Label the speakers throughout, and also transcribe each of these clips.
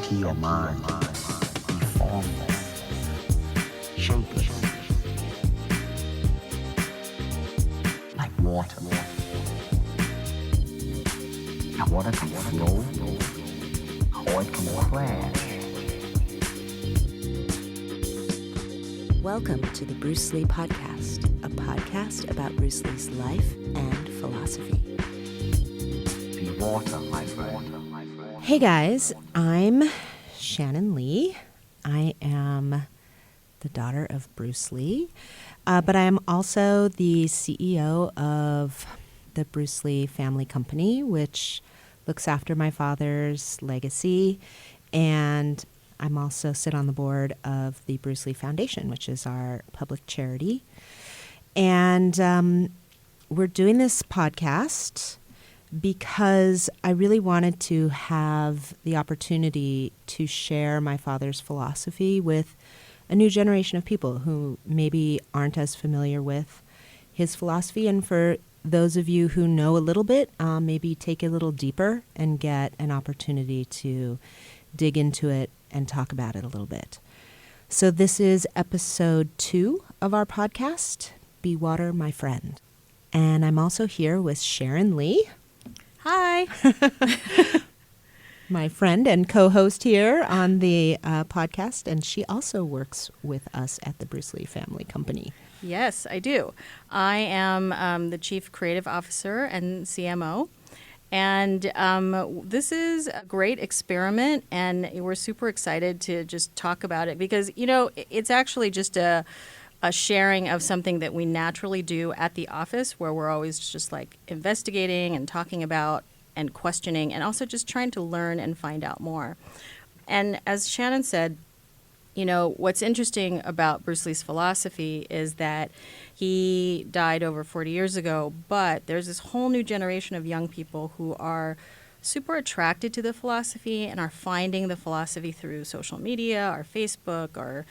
Speaker 1: Empty your mind. Be formless, shapeless, like water. Now water can flow, or it can crash.
Speaker 2: Welcome to the �ญPodcast, a podcast about Bruce Lee's life and philosophy.
Speaker 1: Be water, my friend.
Speaker 2: Hey guys, I'm Shannon Lee. I am the daughter of Bruce Lee, but I am also the CEO of the Bruce Lee Family Company, which looks after my father's legacy, and I'm also sit on the board of the Bruce Lee Foundation, which is our public charity. And we're doing this podcast because I really wanted to have the opportunity to share my father's philosophy with a new generation of people who maybe aren't as familiar with his philosophy. And for those of you who know a little bit, maybe take it a little deeper and get an opportunity to dig into it and talk about it a little bit. So this is episode 2 of our podcast, Be Water, My Friend. And I'm also here with Sharon Lee.
Speaker 3: Hi.
Speaker 2: My friend and co-host here on the podcast, and she also works with us at the Bruce Lee Family Company.
Speaker 3: Yes, I do. I am the Chief Creative Officer and CMO. And this is a great experiment, and we're super excited to just talk about it because, you know, it's actually just a sharing of something that we naturally do at the office, where we're always just like investigating and talking about and questioning and also just trying to learn and find out more. And as Shannon said, you know, what's interesting about Bruce Lee's philosophy is that he died over 40 years ago, but there's this whole new generation of young people who are super attracted to the philosophy and are finding the philosophy through social media, our Facebook, our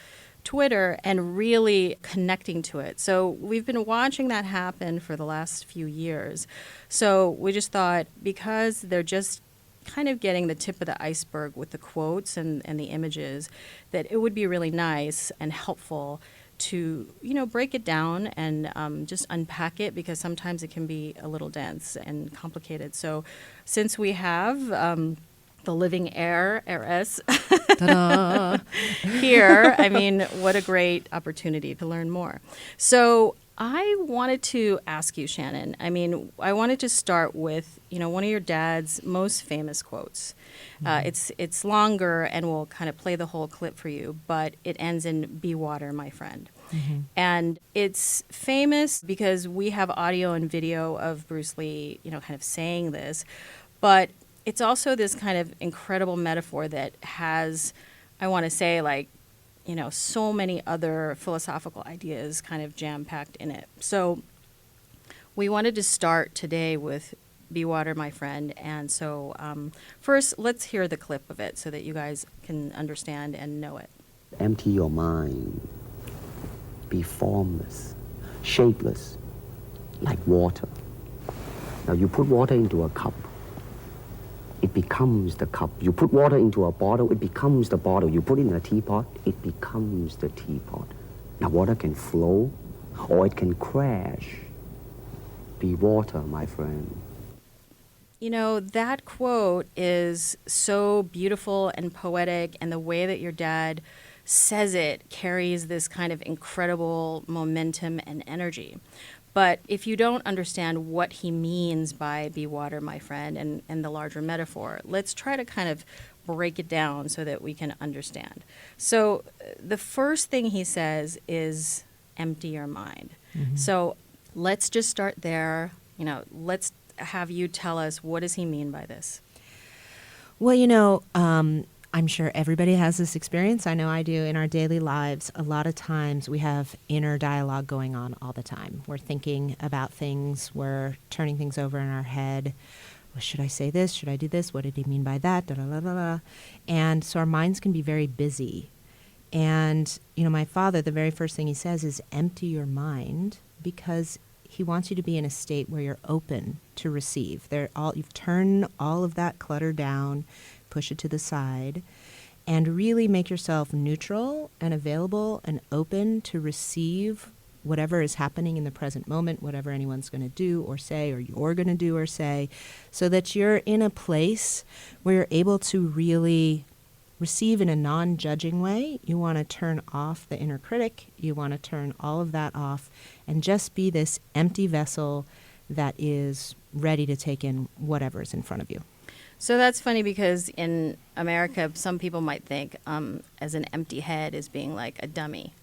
Speaker 3: Twitter, and really connecting to it. So we've been watching that happen for the last few years. So we just thought, because they're just kind of getting the tip of the iceberg with the quotes and the images, that it would be really nice and helpful to, you know, break it down and just unpack it, because sometimes it can be a little dense and complicated. So since we have the living heiress here, I mean, what a great opportunity to learn more. So I wanted to ask you, Shannon, I mean, I wanted to start with, you know, one of your dad's most famous quotes. It's longer, and we'll kind of play the whole clip for you, but it ends in, "Be water, my friend." Mm-hmm. And it's famous because we have audio and video of Bruce Lee, you know, kind of saying this, but it's also this kind of incredible metaphor that has, I want to say, like, you know, so many other philosophical ideas kind of jam-packed in it. So we wanted to start today with Be Water, My Friend. And so first, let's hear the clip of it so that you guys can understand and know it.
Speaker 1: Empty your mind. Be formless, shapeless, like water. Now you put water into a cup, it becomes the cup. You put water into a bottle, it becomes the bottle. You put it in a teapot, it becomes the teapot. Now water can flow, or it can crash. Be water, my friend.
Speaker 3: You know, that quote is so beautiful and poetic, and the way that your dad says it carries this kind of incredible momentum and energy. But if you don't understand what he means by "be water, my friend," and the larger metaphor, let's try to kind of break it down so that we can understand. So the first thing he says is empty your mind. Mm-hmm. So let's just start there. You know, let's have you tell us, what does he mean by this?
Speaker 2: Well, you know, I'm sure everybody has this experience. I know I do in our daily lives. A lot of times we have inner dialogue going on all the time. We're thinking about things. We're turning things over in our head. Well, should I say this? Should I do this? What did he mean by that? Da, da, da, da, da. And so our minds can be very busy. And, you know, my father, the very first thing he says is empty your mind, because he wants you to be in a state where you're open to receive. You've turned all of that clutter down, push it to the side, and really make yourself neutral and available and open to receive whatever is happening in the present moment, whatever anyone's going to do or say, or you're going to do or say, so that you're in a place where you're able to really receive in a non-judging way. You want to turn off the inner critic. You want to turn all of that off and just be this empty vessel that is ready to take in whatever is in front of you.
Speaker 3: So that's funny because in America, some people might think as an empty head as being like a dummy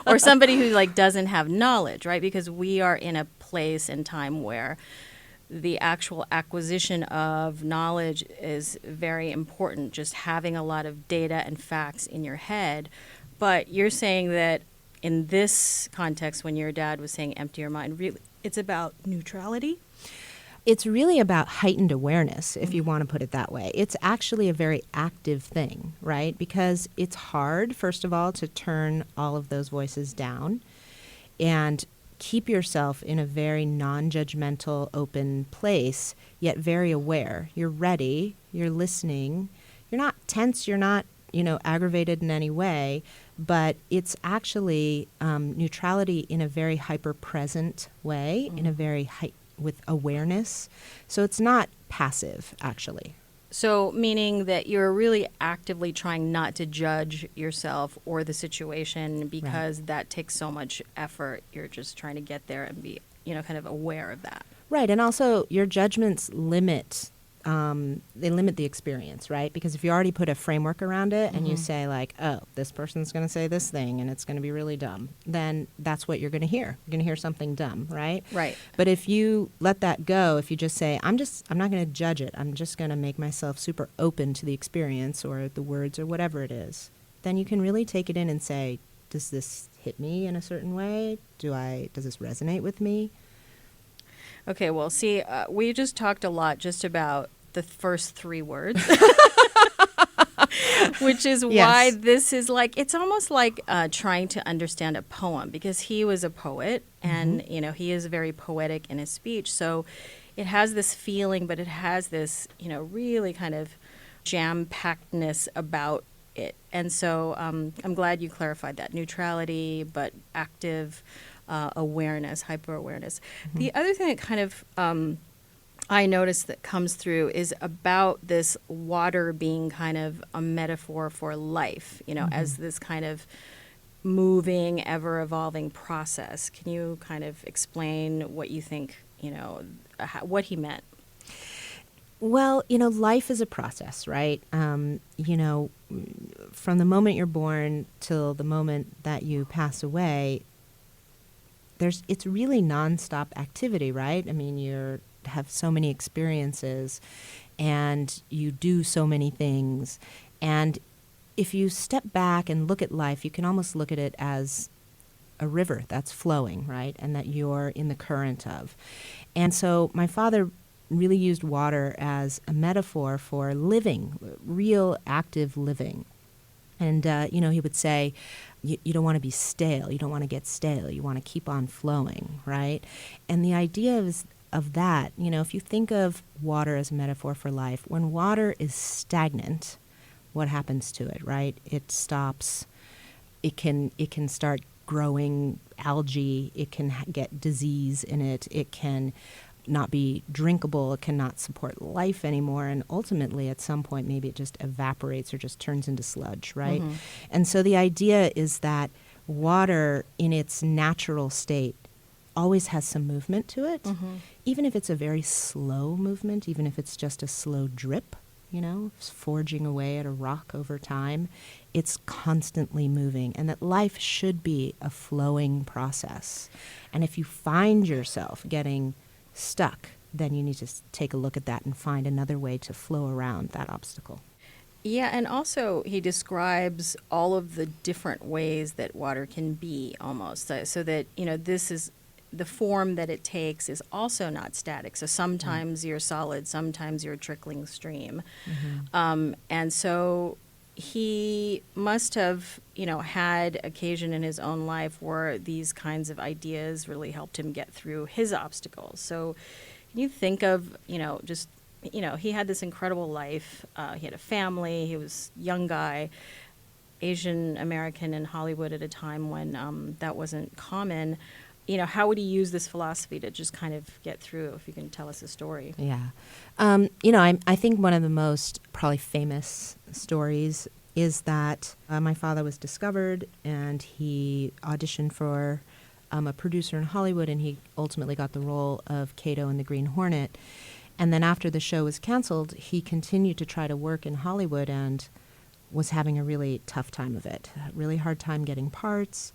Speaker 3: or somebody who like doesn't have knowledge, right? Because we are in a place and time where the actual acquisition of knowledge is very important, just having a lot of data and facts in your head. But you're saying that in this context, when your dad was saying empty your mind, really, it's about neutrality?
Speaker 2: It's really about heightened awareness, if you want to put it that way. It's actually a very active thing, right? Because it's hard, first of all, to turn all of those voices down and keep yourself in a very non-judgmental, open place, yet very aware. You're ready, you're listening, you're not tense, you're not, aggravated in any way, but it's actually neutrality in a very hyper-present way, in a very with awareness. So it's not passive, actually.
Speaker 3: So meaning that you're really actively trying not to judge yourself or the situation because that takes so much effort. You're just trying to get there and be, kind of aware of that.
Speaker 2: Right. And also your judgments limit the experience, right? Because if you already put a framework around it and you say like, oh, this person's going to say this thing and it's going to be really dumb, then that's what you're going to hear. You're going to hear something dumb, right?
Speaker 3: Right.
Speaker 2: But if you let that go, if you just say, I'm not going to judge it, I'm just going to make myself super open to the experience or the words or whatever it is, then you can really take it in and say, does this hit me in a certain way? Does this resonate with me?
Speaker 3: Okay, well, see, we just talked a lot just about the first 3 words, which is why this is like, it's almost like trying to understand a poem, because he was a poet and, he is very poetic in his speech. So it has this feeling, but it has this, really kind of jam-packedness about it. And so I'm glad you clarified that. Neutrality, but active awareness, hyper-awareness. The other thing that kind of I noticed that comes through is about this water being kind of a metaphor for life, as this kind of moving, ever-evolving process. Can you kind of explain what you think, what he meant?
Speaker 2: Well, life is a process, right? From the moment you're born till the moment that you pass away, it's really nonstop activity, right? I mean, you have so many experiences and you do so many things. And if you step back and look at life, you can almost look at it as a river that's flowing, right? And that you're in the current of. And so my father really used water as a metaphor for living, real active living. And, he would say, you don't want to be stale. You don't want to get stale. You want to keep on flowing, right? And the idea of that, if you think of water as a metaphor for life, when water is stagnant, what happens to it, right? It stops. It can start growing algae. It can get disease in it. It can not be drinkable. It cannot support life anymore. And ultimately, at some point, maybe it just evaporates or just turns into sludge, right? And so the idea is that water in its natural state always has some movement to it, even if it's a very slow movement, even if it's just a slow drip, forging away at a rock over time. It's constantly moving, and that life should be a flowing process. And if you find yourself getting stuck, then you need to take a look at that and find another way to flow around that obstacle.
Speaker 3: Yeah, and also he describes all of the different ways that water can be almost, so that, this is the form that it takes is also not static. So sometimes you're solid, sometimes you're a trickling stream. And so he must have, had occasion in his own life where these kinds of ideas really helped him get through his obstacles. So can you think of, just he had this incredible life. He had a family. He was a young guy, Asian American in Hollywood at a time when that wasn't common. How would he use this philosophy to just kind of get through? If you can tell us a story.
Speaker 2: Yeah. I think one of the most probably famous stories is that my father was discovered and he auditioned for a producer in Hollywood, and he ultimately got the role of Cato in The Green Hornet. And then after the show was canceled, he continued to try to work in Hollywood and was having a really tough time of it, a really hard time getting parts.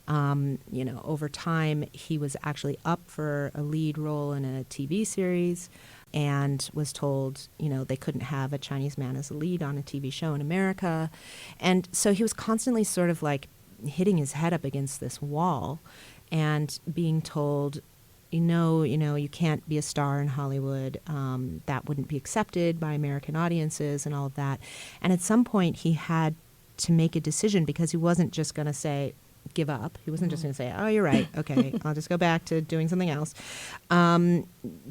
Speaker 2: Over time, he was actually up for a lead role in a TV series and was told, they couldn't have a Chinese man as a lead on a TV show in America. And so he was constantly sort of like hitting his head up against this wall and being told, you can't be a star in Hollywood. That wouldn't be accepted by American audiences and all of that. And at some point, he had to make a decision because he wasn't just going to say, give up. He wasn't just going to say, oh, you're right. Okay, I'll just go back to doing something else.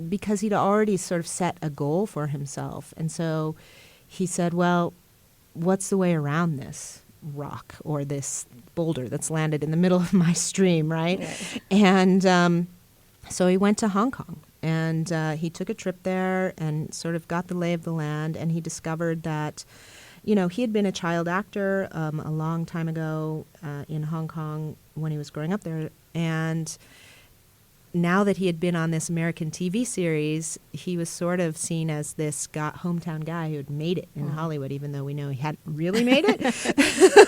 Speaker 2: Because he'd already sort of set a goal for himself. And so he said, well, what's the way around this rock or this boulder that's landed in the middle of my stream, right? And so he went to Hong Kong. And he took a trip there and sort of got the lay of the land. And he discovered that he had been a child actor a long time ago in Hong Kong when he was growing up there. And now that he had been on this American TV series, he was sort of seen as this hometown guy who had made it in Hollywood, even though we know he hadn't really made it.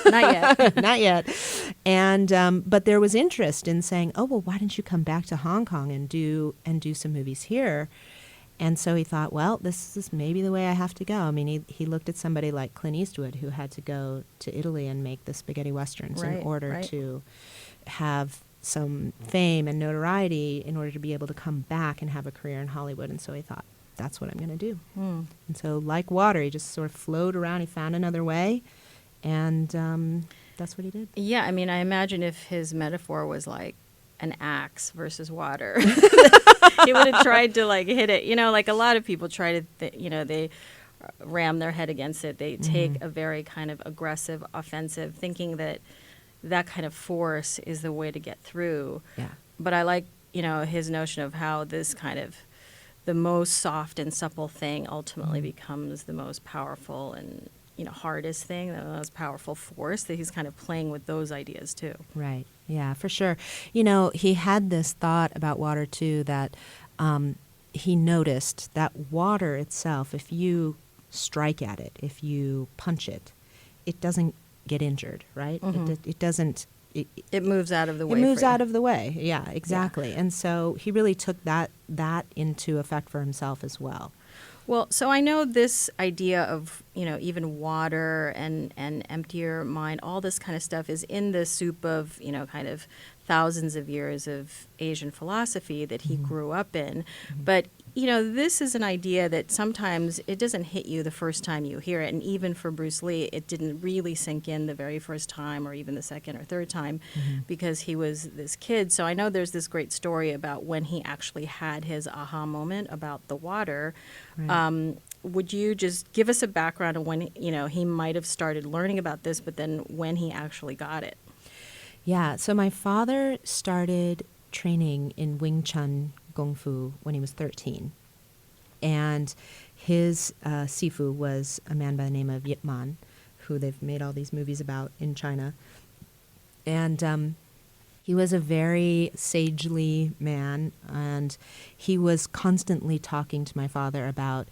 Speaker 3: Not yet.
Speaker 2: Not yet. And but there was interest in saying, oh, well, why don't you come back to Hong Kong and do some movies here? And so he thought, well, this is maybe the way I have to go. I mean, he looked at somebody like Clint Eastwood, who had to go to Italy and make the spaghetti westerns in order to have some fame and notoriety in order to be able to come back and have a career in Hollywood. And so he thought, that's what I'm going to do. And so like water, he just sort of flowed around. He found another way, and that's what he did.
Speaker 3: Yeah, I mean, I imagine if his metaphor was like an axe versus water, he would have tried to like hit it. Like a lot of people try to, they ram their head against it. They take a very kind of aggressive, offensive, thinking that kind of force is the way to get through.
Speaker 2: Yeah.
Speaker 3: But I like, his notion of how this kind of the most soft and supple thing ultimately becomes the most powerful and, hardest thing, the most powerful force, that he's kind of playing with those ideas too.
Speaker 2: Right. Yeah, for sure. He had this thought about water too, that he noticed that water itself, if you strike at it, if you punch it, it doesn't get injured, right? It doesn't.
Speaker 3: It moves out of the way.
Speaker 2: It moves out of the way. Yeah, exactly. Yeah. And so he really took that into effect for himself as well.
Speaker 3: Well, so I know this idea of, even water and emptier mind, all this kind of stuff is in the soup of, kind of thousands of years of Asian philosophy that he grew up in. But, this is an idea that sometimes it doesn't hit you the first time you hear it. And even for Bruce Lee, it didn't really sink in the very first time or even the second or third time because he was this kid. So I know there's this great story about when he actually had his aha moment about the water. Right. Would you just give us a background of when, he might have started learning about this, but then when he actually got it?
Speaker 2: Yeah, so my father started training in Wing Chun Kung Fu when he was 13. And his sifu was a man by the name of Yip Man, who they've made all these movies about in China. And he was a very sagely man, and he was constantly talking to my father about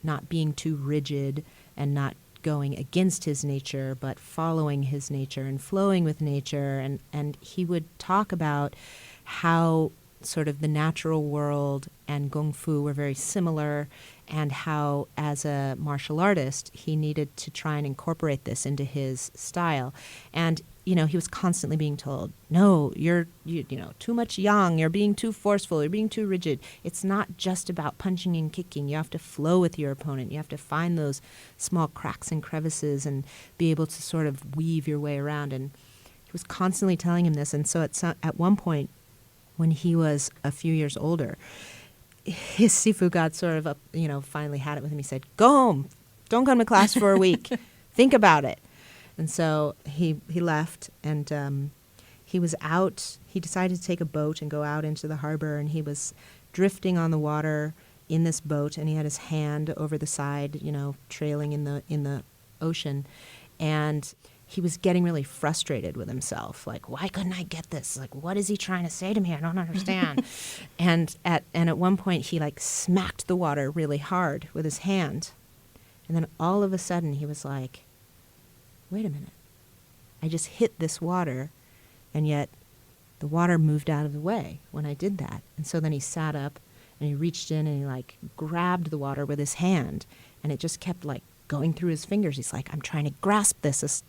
Speaker 2: not being too rigid and not going against his nature, but following his nature and flowing with nature. And he would talk about how sort of the natural world and Kung Fu were very similar, and how as a martial artist, he needed to try and incorporate this into his style. And he was constantly being told, no, you're too much yang, you're being too forceful, you're being too rigid. It's not just about punching and kicking. You have to flow with your opponent. You have to find those small cracks and crevices and be able to sort of weave your way around. And he was constantly telling him this. And so at one point, when he was a few years older, his sifu got sort of up, finally had it with him. He said, "Go home. Don't come to class for a week. Think about it." And so he left, and he was out. He decided to take a boat and go out into the harbor, and he was drifting on the water in this boat, and he had his hand over the side, trailing in the ocean, and he was getting really frustrated with himself. Like, why couldn't I get this? Like, what is he trying to say to me? I don't understand. and at one point, he smacked the water really hard with his hand, and then all of a sudden, he was like, "Wait a minute! I just hit this water, and yet the water moved out of the way when I did that." And so then he sat up, and he reached in, and he grabbed the water with his hand, and it just kept going through his fingers. He's like, "I'm trying to grasp this as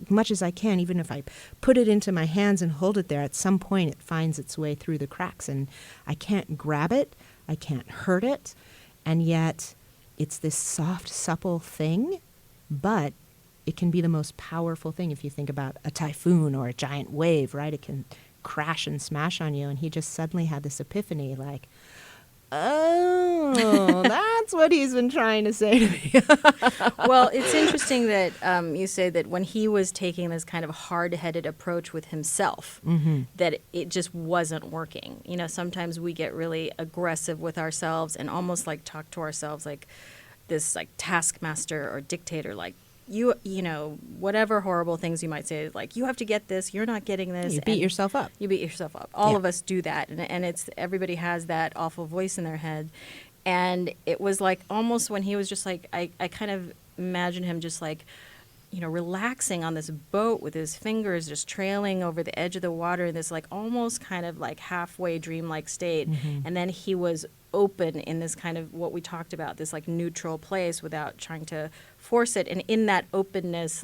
Speaker 2: much as I can. Even if I put it into my hands and hold it there, at some point it finds its way through the cracks, and I can't grab it, I can't hurt it, and yet it's this soft, supple thing, but it can be the most powerful thing if you think about a typhoon or a giant wave, right? It can crash and smash on you." And he just suddenly had this epiphany, oh, that's what he's been trying to say to me.
Speaker 3: Well, it's interesting that you say that when he was taking this kind of hard-headed approach with himself, that it just wasn't working. Sometimes we get really aggressive with ourselves and almost talk to ourselves like this taskmaster or dictator, whatever horrible things you might say, you have to get this, you're not getting this.
Speaker 2: You beat yourself up.
Speaker 3: You beat yourself up. All of us do that. And it's everybody has that awful voice in their head. And it was almost when he was just I kind of imagine him just relaxing on this boat with his fingers just trailing over the edge of the water in this almost kind of halfway dreamlike state. And then he was open in this kind of what we talked about, this neutral place without trying to force it. And in that openness,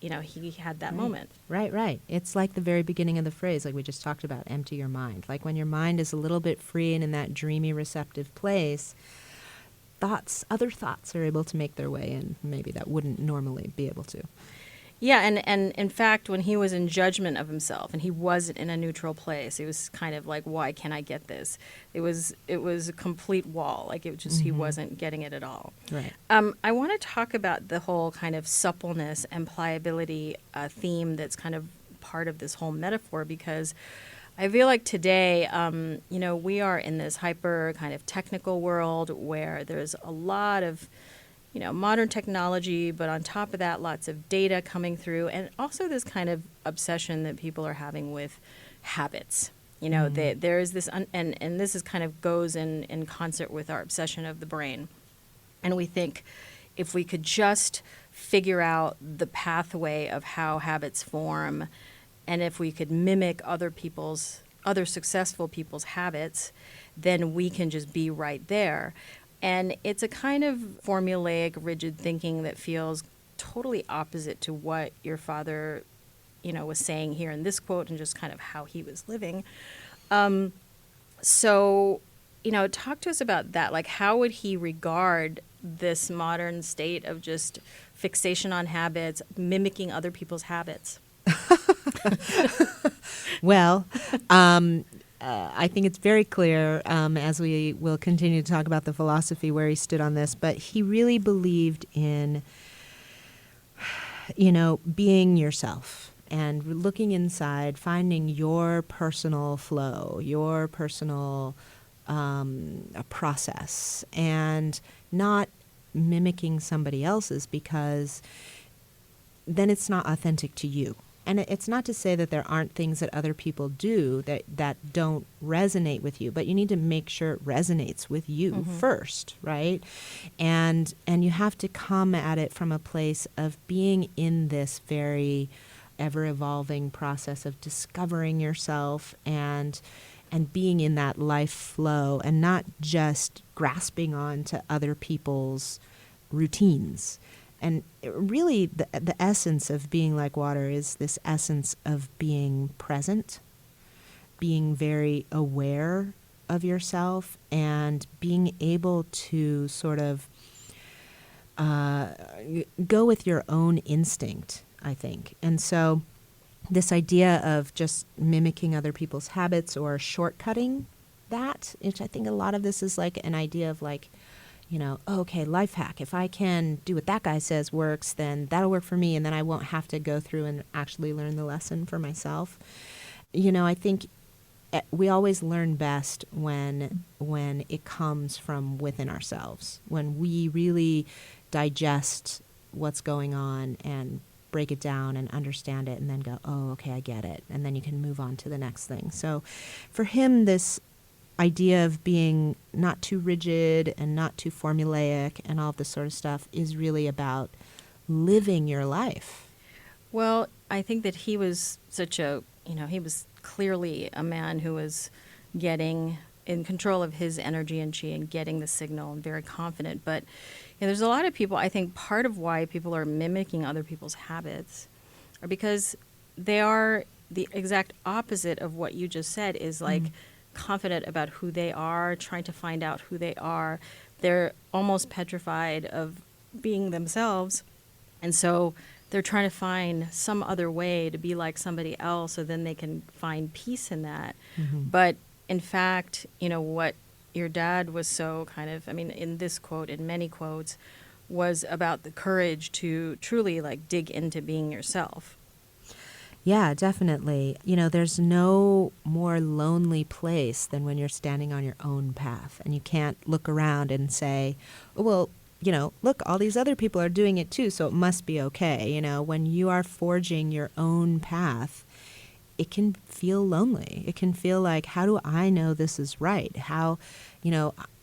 Speaker 3: he had that moment.
Speaker 2: Right. It's the very beginning of the phrase, we just talked about, empty your mind. When your mind is a little bit free and in that dreamy, receptive place, other thoughts are able to make their way in, maybe that wouldn't normally be able to.
Speaker 3: Yeah, and in fact, when he was in judgment of himself and he wasn't in a neutral place, it was kind of why can't I get this? It was a complete wall. He wasn't getting it at all.
Speaker 2: Right.
Speaker 3: I want to talk about the whole kind of suppleness and pliability theme that's kind of part of this whole metaphor, because I feel today, we are in this hyper kind of technical world where there's a lot of modern technology, but on top of that, lots of data coming through, and also this kind of obsession that people are having with habits. There is this, and this is kind of goes in concert with our obsession of the brain. And we think if we could just figure out the pathway of how habits form, and if we could mimic other successful people's habits, then we can just be right there. And it's a kind of formulaic, rigid thinking that feels totally opposite to what your father, was saying here in this quote and just kind of how he was living. So, talk to us about that. How would he regard this modern state of just fixation on habits, mimicking other people's habits?
Speaker 2: Well, I think it's very clear, as we will continue to talk about the philosophy, where he stood on this, but he really believed in, being yourself and looking inside, finding your personal flow, your personal process, and not mimicking somebody else's, because then it's not authentic to you. And it's not to say that there aren't things that other people do that don't resonate with you, but you need to make sure it resonates with you first, right? And you have to come at it from a place of being in this very ever-evolving process of discovering yourself and being in that life flow, and not just grasping on to other people's routines. And really, the essence of being like water is this essence of being present, being very aware of yourself, and being able to sort of go with your own instinct, I think. And so this idea of just mimicking other people's habits or shortcutting that, which I think a lot of this is like an idea of like, okay, life hack. If I can do what that guy says works, then that'll work for me, and then I won't have to go through and actually learn the lesson for myself. I think we always learn best when it comes from within ourselves, when we really digest what's going on and break it down and understand it and then go, oh, okay, I get it. And then you can move on to the next thing. So for him, this idea of being not too rigid and not too formulaic and all of this sort of stuff is really about living your life.
Speaker 3: Well, I think that he was he was clearly a man who was getting in control of his energy and chi and getting the signal and very confident. But there's a lot of people, I think part of why people are mimicking other people's habits are because they are the exact opposite of what you just said, is like confident about who they are, trying to find out who they are. They're almost petrified of being themselves. And so they're trying to find some other way to be like somebody else so then they can find peace in that. But in fact, what your dad was so kind of, in this quote, in many quotes, was about the courage to truly like dig into being yourself.
Speaker 2: Yeah, definitely. There's no more lonely place than when you're standing on your own path and you can't look around and say, oh, well, look, all these other people are doing it too, so it must be okay. When you are forging your own path, it can feel lonely. It can feel like, how do I know this is right? How,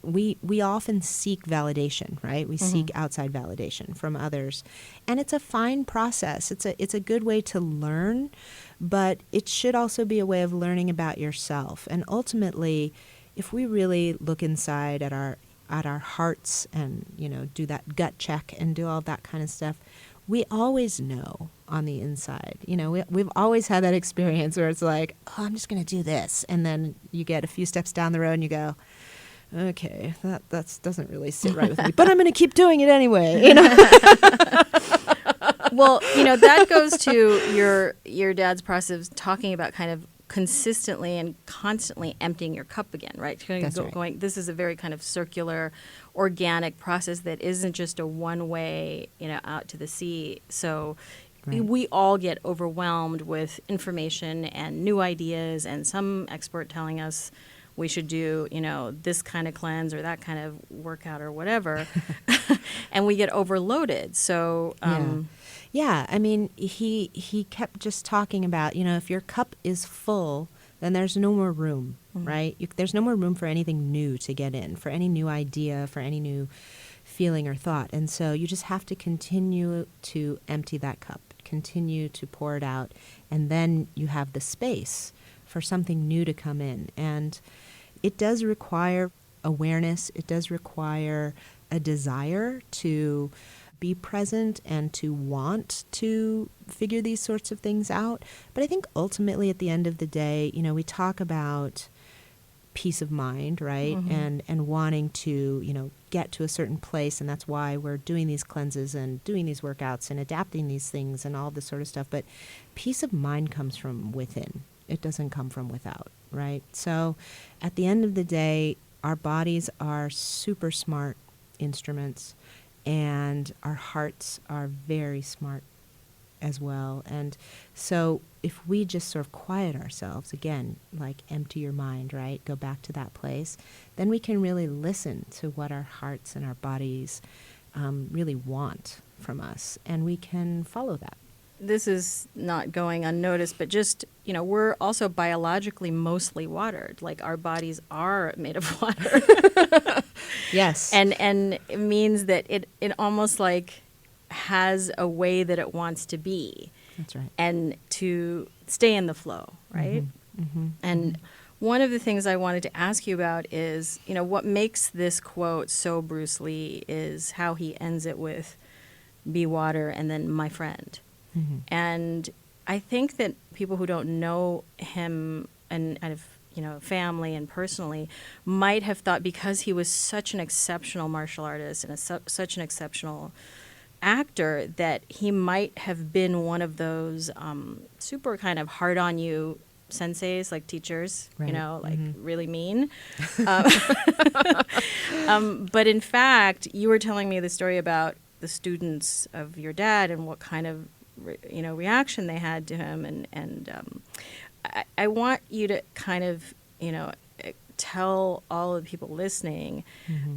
Speaker 2: we often seek validation, right? We seek outside validation from others. And it's a fine process. It's a good way to learn, but it should also be a way of learning about yourself. And ultimately, if we really look inside at our hearts and, do that gut check and do all that kind of stuff, we always know on the inside. We've always had that experience where it's like, oh, I'm just going to do this. And then you get a few steps down the road and you go, okay, that doesn't really sit right with me, but I'm going to keep doing it anyway.
Speaker 3: Well, that goes to your dad's process of talking about kind of consistently and constantly emptying your cup again, right?
Speaker 2: That's right.
Speaker 3: This is a very kind of circular, organic process that isn't just a one-way, out to the sea. So we all get overwhelmed with information and new ideas and some expert telling us we should do, this kind of cleanse or that kind of workout or whatever. And we get overloaded. So,
Speaker 2: Yeah, he kept just talking about, if your cup is full, then there's no more room, right? There's no more room for anything new to get in, for any new idea, for any new feeling or thought. And so you just have to continue to empty that cup, continue to pour it out, and then you have the space for something new to come in. And it does require awareness. It does require a desire to be present and to want to figure these sorts of things out. But I think ultimately at the end of the day, we talk about peace of mind, right? And wanting to, get to a certain place. And that's why we're doing these cleanses and doing these workouts and adapting these things and all this sort of stuff. But peace of mind comes from within. It doesn't come from without, right? So at the end of the day, our bodies are super smart instruments, and our hearts are very smart as well. And so if we just sort of quiet ourselves, again, like empty your mind, right? Go back to that place, then we can really listen to what our hearts and our bodies really want from us, and we can follow that.
Speaker 3: This is not going unnoticed, but just, we're also biologically mostly watered. Like our bodies are made of water.
Speaker 2: Yes.
Speaker 3: And it means that it almost like has a way that it wants to be.
Speaker 2: That's right.
Speaker 3: And to stay in the flow, right? And one of the things I wanted to ask you about is, what makes this quote so Bruce Lee is how he ends it with, be water and then my friend. And I think that people who don't know him and kind of, family and personally might have thought because he was such an exceptional martial artist and such an exceptional actor that he might have been one of those super kind of hard on you senseis, like teachers,
Speaker 2: Right.
Speaker 3: like really mean. But in fact, you were telling me the story about the students of your dad and what kind of reaction they had to him, and I want you to kind of tell all of the people listening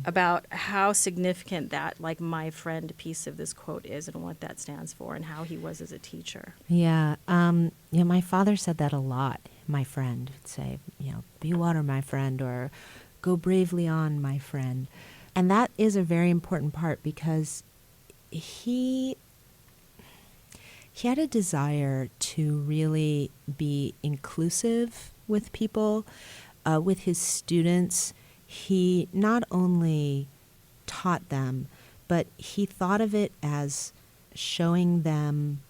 Speaker 3: about how significant that like my friend piece of this quote is and what that stands for and how he was as a teacher.
Speaker 2: Yeah. My father said that a lot. My friend would say, be water, my friend, or go bravely on, my friend. And that is a very important part because he had a desire to really be inclusive with people, with his students. He not only taught them, but he thought of it as showing them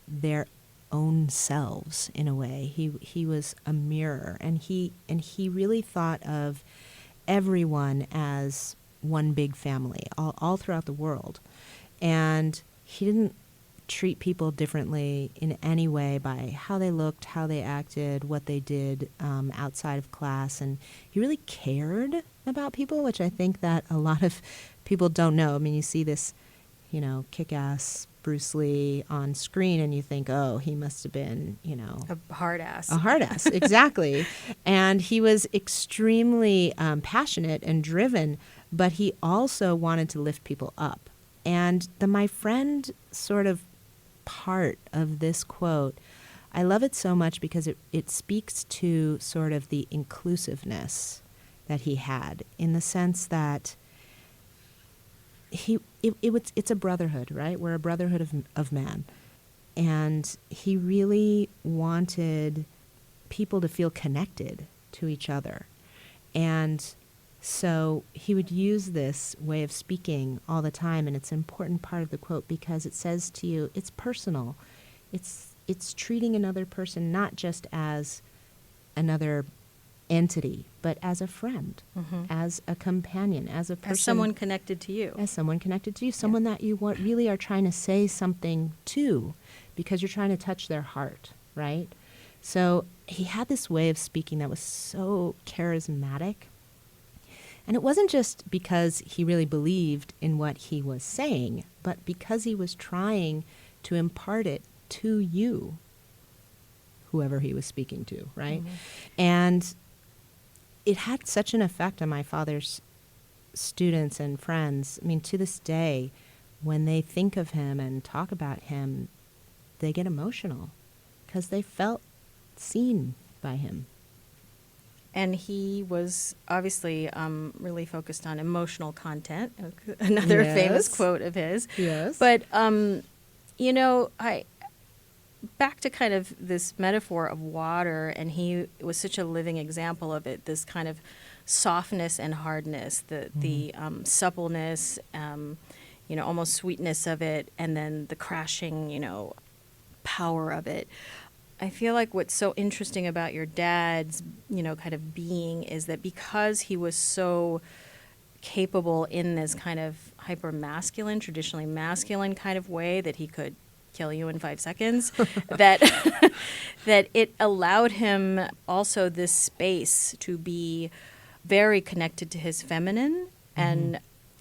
Speaker 2: their own selves in a way. He was a mirror, and he really thought of everyone as one big family, all throughout the world. And he didn't treat people differently in any way by how they looked, how they acted, what they did outside of class. And he really cared about people, which I think that a lot of people don't know. I mean, you see this, kick-ass Bruce Lee on screen and you think, oh, he must have been,
Speaker 3: A hard ass.
Speaker 2: A hard ass, exactly. And he was extremely passionate and driven, but he also wanted to lift people up. And the my friend sort of part of this quote, I love it so much because it speaks to sort of the inclusiveness that he had, in the sense that it's a brotherhood, right? We're a brotherhood of man. And he really wanted people to feel connected to each other. And so he would use this way of speaking all the time, and it's an important part of the quote because it says to you, it's personal. It's treating another person not just as another entity, but as a friend, as a companion, as a person.
Speaker 3: As someone connected to you.
Speaker 2: As someone connected to you, someone that you really are trying to say something to because you're trying to touch their heart, right? So he had this way of speaking that was so charismatic. And it wasn't just because he really believed in what he was saying, but because he was trying to impart it to you, whoever he was speaking to, right? And it had such an effect on my father's students and friends. I mean, to this day, when they think of him and talk about him, they get emotional because they felt seen by him.
Speaker 3: And he was obviously really focused on emotional content, another famous quote of his.
Speaker 2: Yes.
Speaker 3: But, back to kind of this metaphor of water, and he was such a living example of it, this kind of softness and hardness, the suppleness, almost sweetness of it, and then the crashing, power of it. I feel like what's so interesting about your dad's, kind of being is that because he was so capable in this kind of hyper-masculine, traditionally masculine kind of way that he could kill you in 5 seconds, that it allowed him also this space to be very connected to his feminine and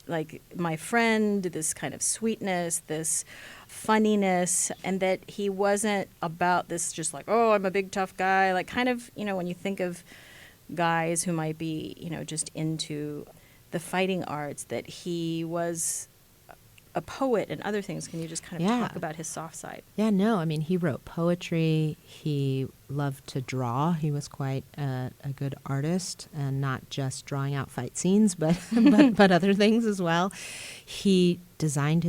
Speaker 3: like my friend, this kind of sweetness, this funniness, and that he wasn't about this just like, oh, I'm a big tough guy. Like kind of, when you think of guys who might be, just into the fighting arts, that he was a poet and other things. Can you just kind of talk about his soft side? Yeah,
Speaker 2: no, I mean, he wrote poetry. He loved to draw. He was quite a good artist, and not just drawing out fight scenes, but but other things as well. He designed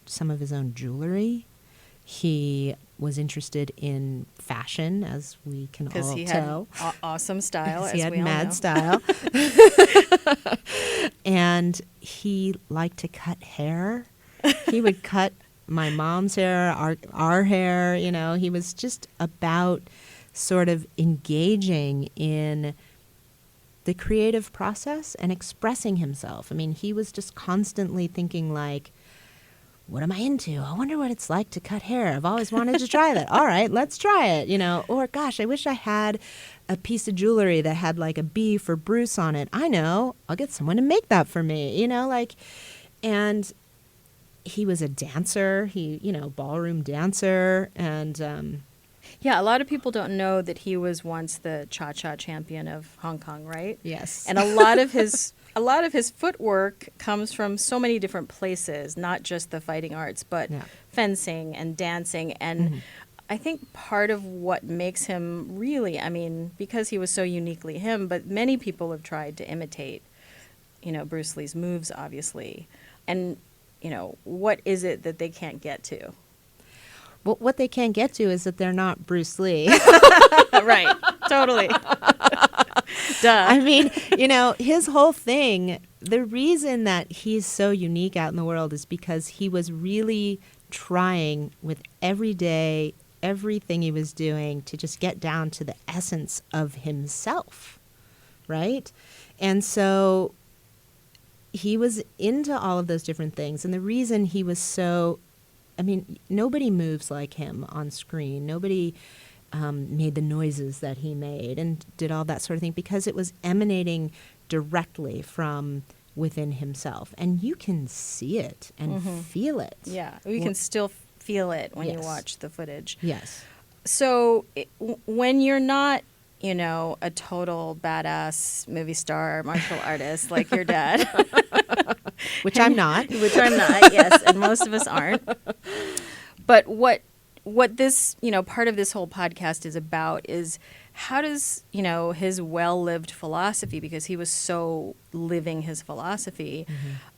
Speaker 2: some of his own jewelry. He was interested in fashion, as we can all tell.
Speaker 3: Because he had awesome style, as we all know.
Speaker 2: He had mad style. And he liked to cut hair. He would cut my mom's hair, our hair, He was just about sort of engaging in the creative process and expressing himself. I mean, he was just constantly thinking like, what am I into? I wonder what it's like to cut hair. I've always wanted to try that. All right, let's try it, Or, gosh, I wish I had a piece of jewelry that had like a B for Bruce on it. I know. I'll get someone to make that for me, and he was a dancer. He, ballroom dancer. And
Speaker 3: yeah, a lot of people don't know that he was once the cha-cha champion of Hong Kong, right?
Speaker 2: yes.
Speaker 3: And a lot of his footwork comes from so many different places, not just the fighting arts, but fencing and dancing. And I think part of what makes him really, because he was so uniquely him, but many people have tried to imitate, Bruce Lee's moves, obviously. And, what is it that they can't get to?
Speaker 2: Well, what they can't get to is that they're not Bruce Lee.
Speaker 3: Right. Totally. Duh.
Speaker 2: His whole thing, the reason that he's so unique out in the world is because he was really trying with every day, everything he was doing to just get down to the essence of himself, right? And so he was into all of those different things. And the reason he was so, nobody moves like him on screen. Nobody made the noises that he made and did all that sort of thing because it was emanating directly from within himself. And you can see it and feel it.
Speaker 3: Yeah, you can still feel it when you watch the footage.
Speaker 2: Yes.
Speaker 3: So when you're not, a total badass movie star, martial artist like your dad.
Speaker 2: Which I'm not.
Speaker 3: Yes, and most of us aren't. But what this, part of this whole podcast is about is how does, his well-lived philosophy, because he was so living his philosophy,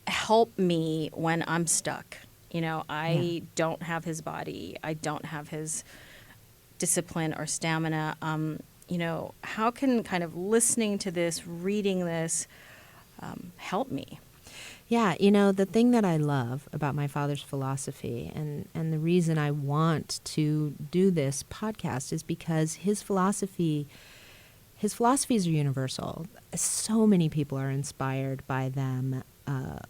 Speaker 3: help me when I'm stuck? I don't have his body. I don't have his discipline or stamina. How can kind of listening to this, reading this, help me?
Speaker 2: Yeah, the thing that I love about my father's philosophy and the reason I want to do this podcast is because his philosophies are universal. So many people are inspired by them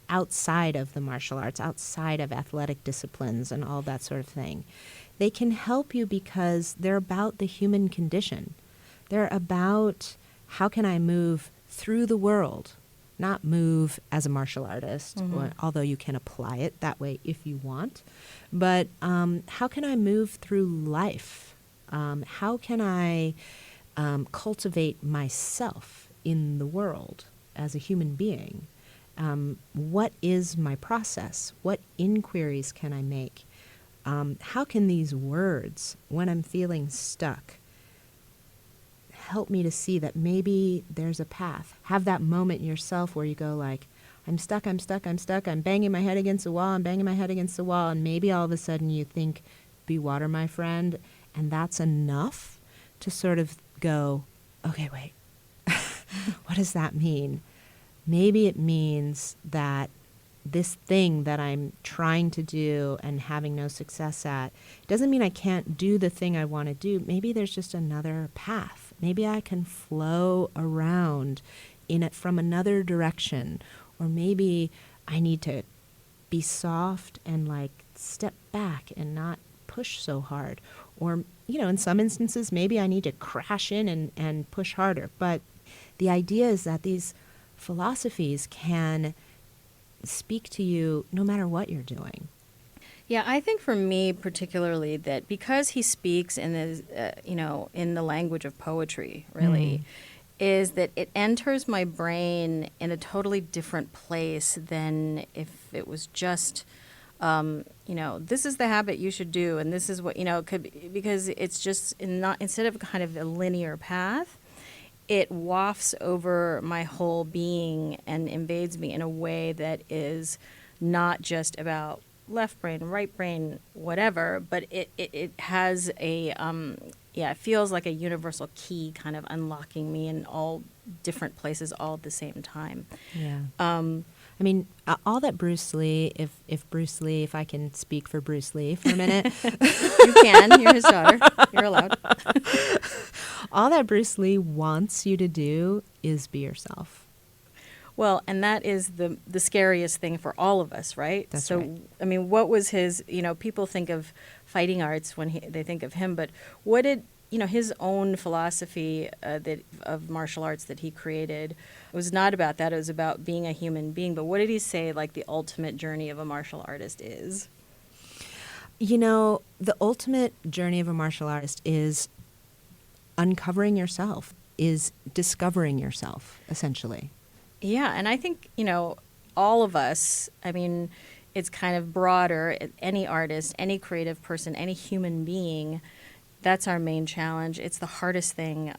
Speaker 2: outside of the martial arts, outside of athletic disciplines and all that sort of thing. They can help you because they're about the human condition. They're about how can I move through the world, not move as a martial artist, although you can apply it that way if you want. But how can I move through life? How can I cultivate myself in the world as a human being? What is my process? What inquiries can I make? How can these words, when I'm feeling stuck, help me to see that maybe there's a path? Have that moment yourself where you go like, I'm stuck, I'm banging my head against the wall, and maybe all of a sudden you think, be water, my friend, and that's enough to sort of go, okay, wait, what does that mean? Maybe it means that this thing that I'm trying to do and having no success at doesn't mean I can't do the thing I want to do. Maybe there's just another path. Maybe I can flow around in it from another direction. Or maybe I need to be soft and like step back and not push so hard. Or, in some instances, maybe I need to crash in and push harder. But the idea is that these philosophies can speak to you no matter what you're doing.
Speaker 3: Yeah, I think for me particularly that because he speaks in his, in the language of poetry, really, is that it enters my brain in a totally different place than if it was just, this is the habit you should do, and this is what, could be, because it's just instead of kind of a linear path, it wafts over my whole being and invades me in a way that is not just about left brain, right brain, whatever, but it has a, it feels like a universal key kind of unlocking me in all different places all at the same time.
Speaker 2: Yeah. All that Bruce Lee, if I can speak for Bruce Lee for a minute.
Speaker 3: You can. You're his daughter. You're allowed.
Speaker 2: All that Bruce Lee wants you to do is be yourself.
Speaker 3: Well, and that is the scariest thing for all of us, right?
Speaker 2: That's
Speaker 3: so,
Speaker 2: right.
Speaker 3: I mean, what was his, people think of fighting arts when they think of him, but what did, his own philosophy of martial arts that he created, it was not about that. It was about being a human being. But what did he say, like, the ultimate journey of a martial artist is?
Speaker 2: The ultimate journey of a martial artist is uncovering yourself, is discovering yourself, essentially.
Speaker 3: Yeah, and I think, all of us, I mean, it's kind of broader. Any artist, any creative person, any human being, that's our main challenge. It's the hardest thing,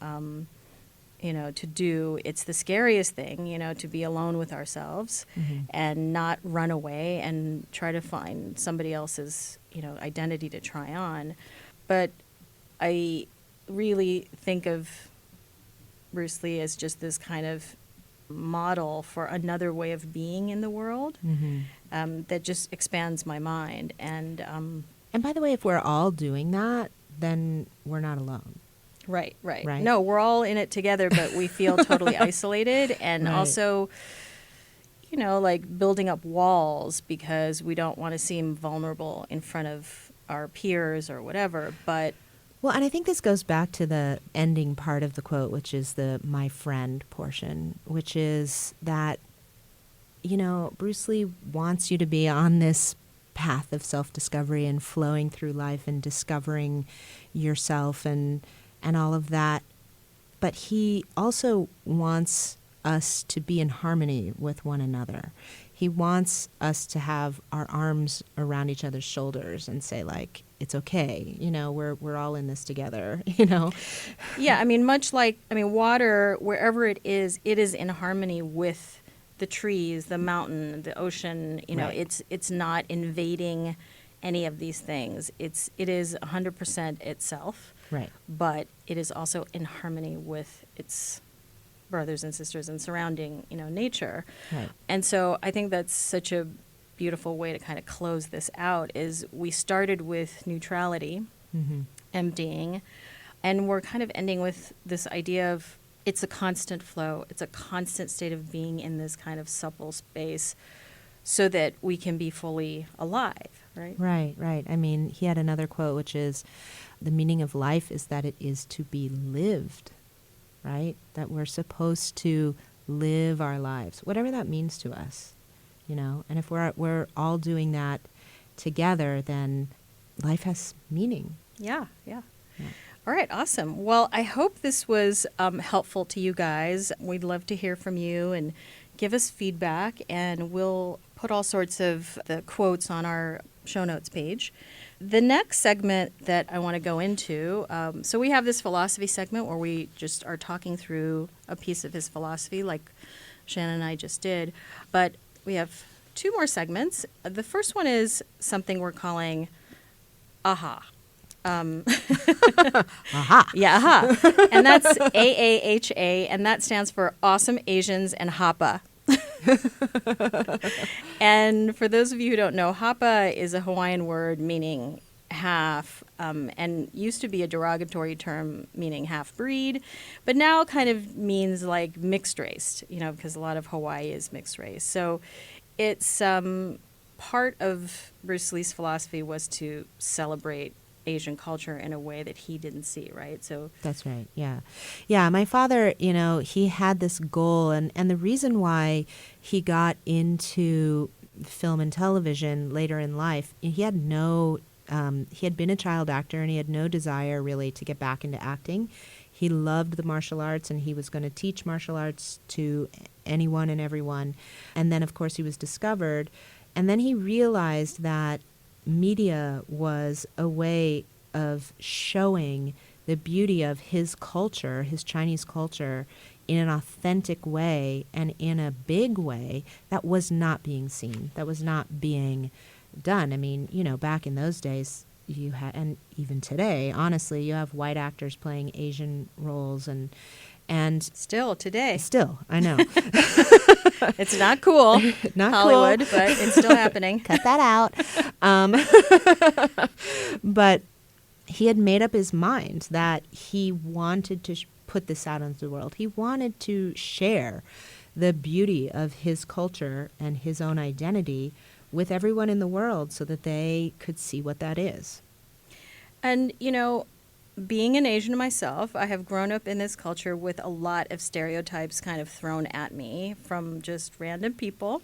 Speaker 3: to do. It's the scariest thing, to be alone with ourselves and not run away and try to find somebody else's, identity to try on. But I really think of Bruce Lee as just this kind of model for another way of being in the world that just expands my mind. And
Speaker 2: by the way, if we're all doing that, then we're not alone.
Speaker 3: Right.
Speaker 2: Right?
Speaker 3: No, we're all in it together, but we feel totally isolated. And
Speaker 2: Right.
Speaker 3: also, like building up walls because we don't want to seem vulnerable in front of our peers or whatever. But
Speaker 2: Well, and I think this goes back to the ending part of the quote, which is the "my friend" portion, which is that, Bruce Lee wants you to be on this path of self-discovery and flowing through life and discovering yourself and all of that. But he also wants us to be in harmony with one another. He wants us to have our arms around each other's shoulders and say, like, it's okay, we're all in this together,
Speaker 3: yeah, I mean, much like, water, wherever it is in harmony with the trees, the mountain, the ocean,
Speaker 2: Right.
Speaker 3: it's not invading any of these things. It is 100% itself.
Speaker 2: Right.
Speaker 3: But it is also in harmony with its brothers and sisters and surrounding, nature.
Speaker 2: Right.
Speaker 3: And so I think that's such a beautiful way to kind of close this out is we started with neutrality, emptying, and we're kind of ending with this idea of it's a constant flow. It's a constant state of being in this kind of supple space so that we can be fully alive, right?
Speaker 2: Right. I mean, he had another quote, which is, the meaning of life is that it is to be lived, right? That we're supposed to live our lives, whatever that means to us, And if we're all doing that together, then life has meaning.
Speaker 3: Yeah. All right, awesome. Well, I hope this was helpful to you guys. We'd love to hear from you and give us feedback, and we'll put all sorts of the quotes on our show notes page. The next segment that I want to go into, so we have this philosophy segment where we just are talking through a piece of his philosophy like Shannon and I just did, but we have two more segments. The first one is something we're calling AHA.
Speaker 2: Aha.
Speaker 3: Yeah, AHA. And that's AAHA, and that stands for Awesome Asians and Hapa. And for those of you who don't know, Hapa is a Hawaiian word meaning half, and used to be a derogatory term meaning half breed, but now kind of means like mixed race, because a lot of Hawaii is mixed race. So it's part of Bruce Lee's philosophy was to celebrate Asian culture in a way that he didn't see, right? So
Speaker 2: That's right. Yeah. My father, he had this goal, and the reason why he got into film and television later in life, he had been a child actor, and he had no desire really to get back into acting. He loved the martial arts, and he was going to teach martial arts to anyone and everyone. And then, of course, he was discovered, and then he realized that media was a way of showing the beauty of his culture, his Chinese culture, in an authentic way and in a big way that was not being seen, that was not being done. I mean, back in those days, you had, and even today, honestly, you have white actors playing Asian roles and
Speaker 3: still today,
Speaker 2: I know.
Speaker 3: it's not cool,
Speaker 2: Not
Speaker 3: Hollywood,
Speaker 2: cool.
Speaker 3: but it's still happening.
Speaker 2: Cut that out. But he had made up his mind that he wanted to put this out into the world. He wanted to share the beauty of his culture and his own identity with everyone in the world so that they could see what that is.
Speaker 3: And, being an Asian myself, I have grown up in this culture with a lot of stereotypes kind of thrown at me from just random people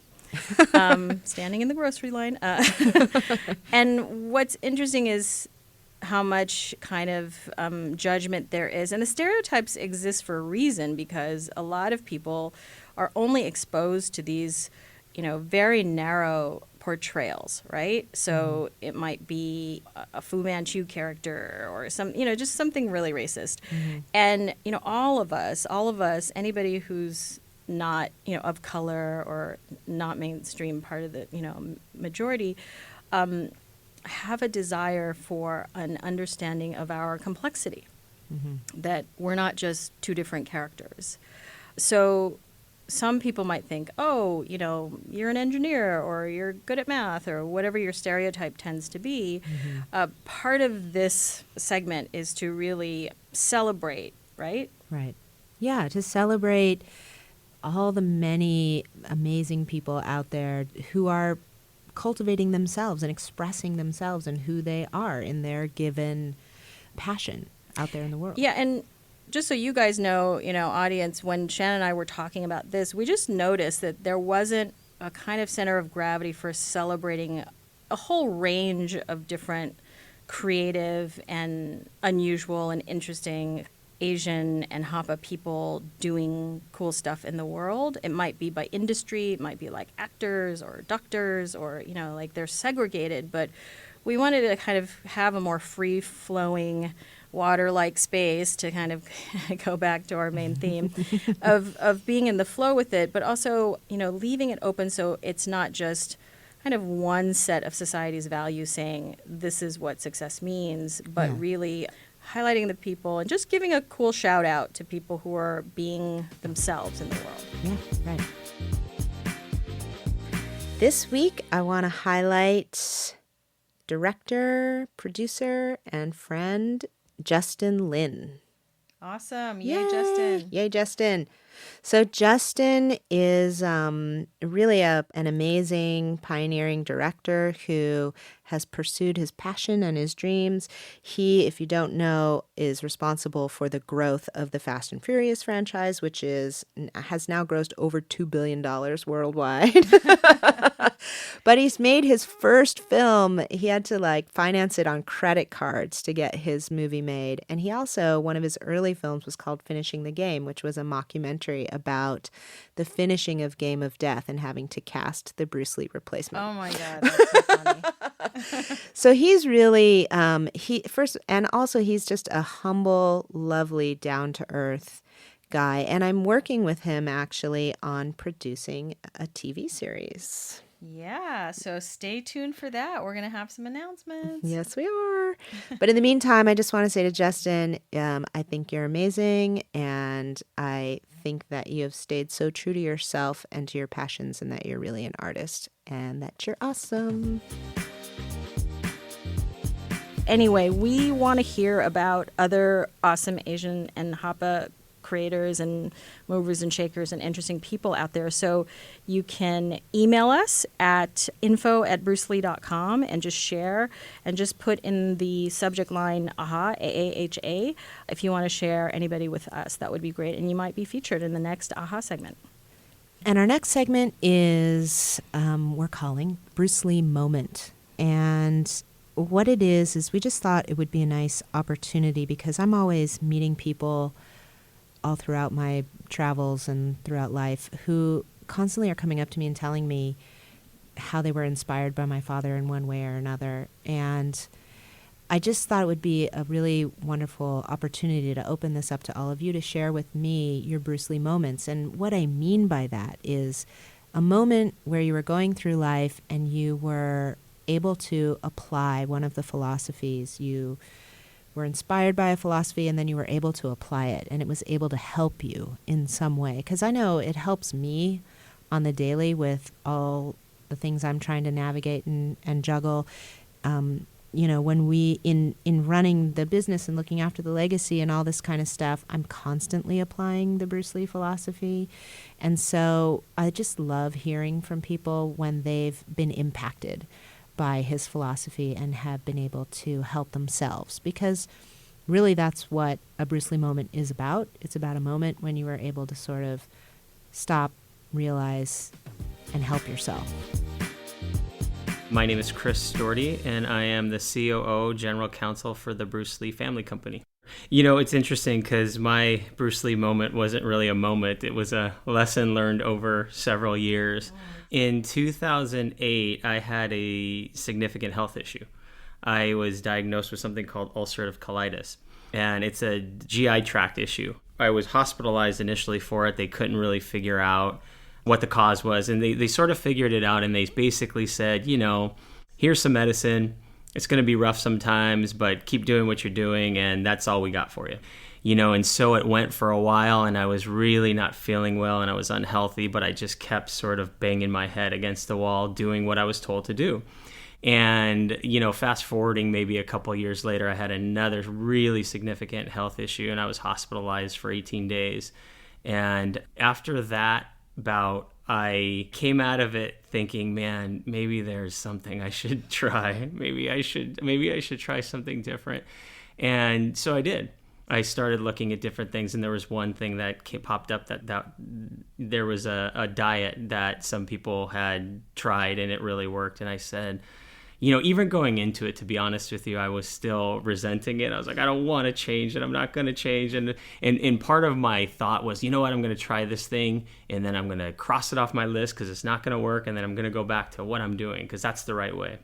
Speaker 3: standing in the grocery line. And what's interesting is how much kind of judgment there is. And the stereotypes exist for a reason, because a lot of people are only exposed to these, very narrow portrayals, right? So it might be a Fu Manchu character or just something really racist. And, all of us, anybody who's not, of color or not mainstream part of the, majority, have a desire for an understanding of our complexity, that we're not just two different characters. So some people might think, oh, you're an engineer or you're good at math or whatever your stereotype tends to be. Part of this segment is to really celebrate, right?
Speaker 2: Right. Yeah, to celebrate all the many amazing people out there who are cultivating themselves and expressing themselves and who they are in their given passion out there in the world.
Speaker 3: Yeah, and just so you guys know, audience, when Shannon and I were talking about this, we just noticed that there wasn't a kind of center of gravity for celebrating a whole range of different creative and unusual and interesting Asian and Hapa people doing cool stuff in the world. It might be by industry, it might be like actors or doctors or, they're segregated, but we wanted to kind of have a more free-flowing water-like space to kind of go back to our main theme of being in the flow with it, but also, leaving it open so it's not just kind of one set of society's values saying this is what success means, but really highlighting the people and just giving a cool shout out to people who are being themselves in the world.
Speaker 2: Yeah, right. This week, I want to highlight director, producer, and friend Justin Lin.
Speaker 3: Awesome. Yay, Justin.
Speaker 2: Yay, Justin. So Justin is really an amazing, pioneering director who has pursued his passion and his dreams. He, if you don't know, is responsible for the growth of the Fast and Furious franchise, which has now grossed over $2 billion worldwide. But he's made his first film. He had to finance it on credit cards to get his movie made. And he also, one of his early films was called Finishing the Game, which was a mockumentary about the finishing of Game of Death and having to cast the Bruce Lee replacement.
Speaker 3: Oh my God, that's so funny.
Speaker 2: So he's really, he's just a humble, lovely, down-to-earth guy. And I'm working with him actually on producing a TV series.
Speaker 3: Yeah, so stay tuned for that. We're going to have some announcements.
Speaker 2: Yes, we are. But in the meantime, I just want to say to Justin, I think you're amazing, and I think that you have stayed so true to yourself and to your passions, and that you're really an artist, and that you're awesome.
Speaker 3: Anyway, we want to hear about other awesome Asian and Hapa creators and movers and shakers and interesting people out there. So you can email us at info@brucelee.com and just share and just put in the subject line AHA, AAHA. If you want to share anybody with us, that would be great. And you might be featured in the next AHA segment.
Speaker 2: And our next segment is we're calling Bruce Lee Moment. And what it is we just thought it would be a nice opportunity, because I'm always meeting people all throughout my travels and throughout life who constantly are coming up to me and telling me how they were inspired by my father in one way or another. And I just thought it would be a really wonderful opportunity to open this up to all of you to share with me your Bruce Lee moments. And what I mean by that is a moment where you were going through life and you were able to apply one of the philosophies. You were inspired by a philosophy and then you were able to apply it, and it was able to help you in some way. Because I know it helps me on the daily with all the things I'm trying to navigate and juggle. when we, in running the business and looking after the legacy and all this kind of stuff, I'm constantly applying the Bruce Lee philosophy. And so I just love hearing from people when they've been impacted by his philosophy and have been able to help themselves, because really that's what a Bruce Lee moment is about. It's about a moment when you are able to sort of stop, realize, and help yourself.
Speaker 4: My name is Chris Storti, and I am the COO, General Counsel for the Bruce Lee Family Company. It's interesting because my Bruce Lee moment wasn't really a moment. It was a lesson learned over several years. In 2008, I had a significant health issue. I was diagnosed with something called ulcerative colitis, and it's a GI tract issue. I was hospitalized initially for it. They couldn't really figure out what the cause was, and they sort of figured it out, and they basically said, here's some medicine. It's going to be rough sometimes, but keep doing what you're doing, and that's all we got for you. And so it went for a while, and I was really not feeling well, and I was unhealthy, but I just kept sort of banging my head against the wall, doing what I was told to do. And, fast forwarding maybe a couple years later, I had another really significant health issue, and I was hospitalized for 18 days. And after that bout, I came out of it thinking, man, maybe there's something I should try. Maybe I should try something different. And so I did. I started looking at different things, and there was one thing that popped up that there was a diet that some people had tried, and it really worked. And I said, even going into it, to be honest with you, I was still resenting it. I was like, I don't want to change it. I'm not going to change. And part of my thought was, I'm going to try this thing, and then I'm going to cross it off my list because it's not going to work, and then I'm going to go back to what I'm doing because that's the right way.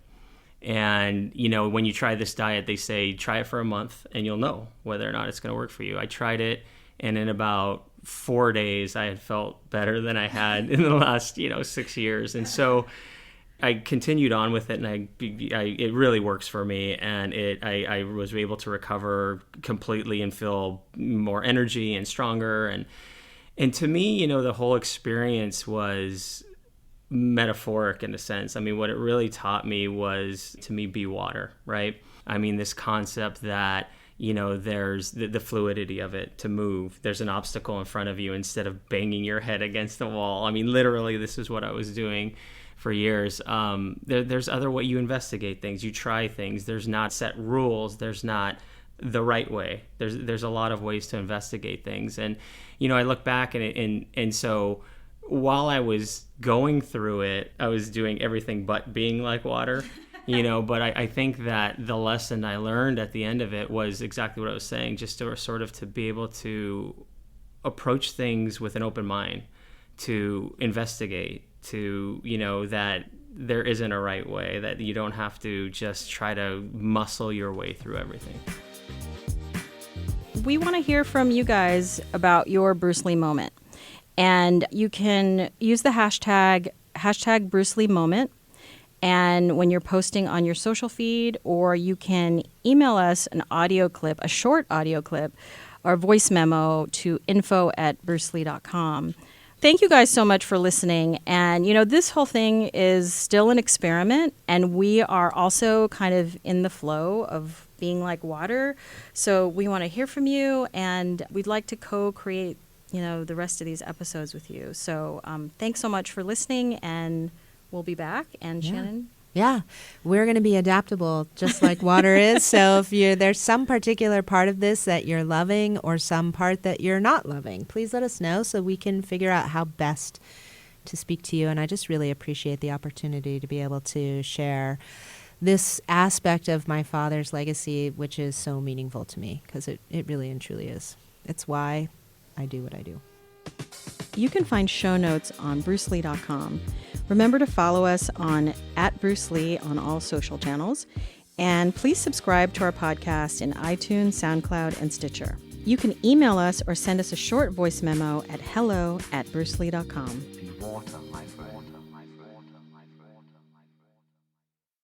Speaker 4: And, when you try this diet, they say, try it for a month, and you'll know whether or not it's going to work for you. I tried it, and in about 4 days, I had felt better than I had in the last, 6 years. And so I continued on with it, and it really works for me, and I was able to recover completely and feel more energy and stronger, and to me, the whole experience was metaphoric in a sense. I mean, what it really taught me was, to me, be water, right? I mean, this concept that there's the fluidity of it, to move. There's an obstacle in front of you instead of banging your head against the wall. I mean, literally, this is what I was doing for years. There's other way you investigate things, you try things. There's not set rules. There's not the right way. There's a lot of ways to investigate things. And, I look back and so while I was going through it, I was doing everything but being like water, but I think that the lesson I learned at the end of it was exactly what I was saying, just to be able to approach things with an open mind, to investigate, to, that there isn't a right way, that you don't have to just try to muscle your way through everything.
Speaker 3: We want to hear from you guys about your Bruce Lee moment. And you can use the hashtag Bruce Lee moment, and when you're posting on your social feed, or you can email us an audio clip, a short audio clip, or voice memo to info@brucelee.com. Thank you guys so much for listening. And, this whole thing is still an experiment, and we are also kind of in the flow of being like water. So we want to hear from you, and we'd like to co-create, the rest of these episodes with you. So thanks so much for listening, and we'll be back. And Shannon?
Speaker 2: Yeah, we're going to be adaptable just like water is. So if there's some particular part of this that you're loving or some part that you're not loving, please let us know so we can figure out how best to speak to you. And I just really appreciate the opportunity to be able to share this aspect of my father's legacy, which is so meaningful to me, because it really and truly is. It's why I do what I do.
Speaker 3: You can find show notes on brucelee.com. Remember to follow us on @BruceLee on all social channels. And please subscribe to our podcast in iTunes, SoundCloud, and Stitcher. You can email us or send us a short voice memo at hello@brucelee.com.
Speaker 1: Be water, my friend.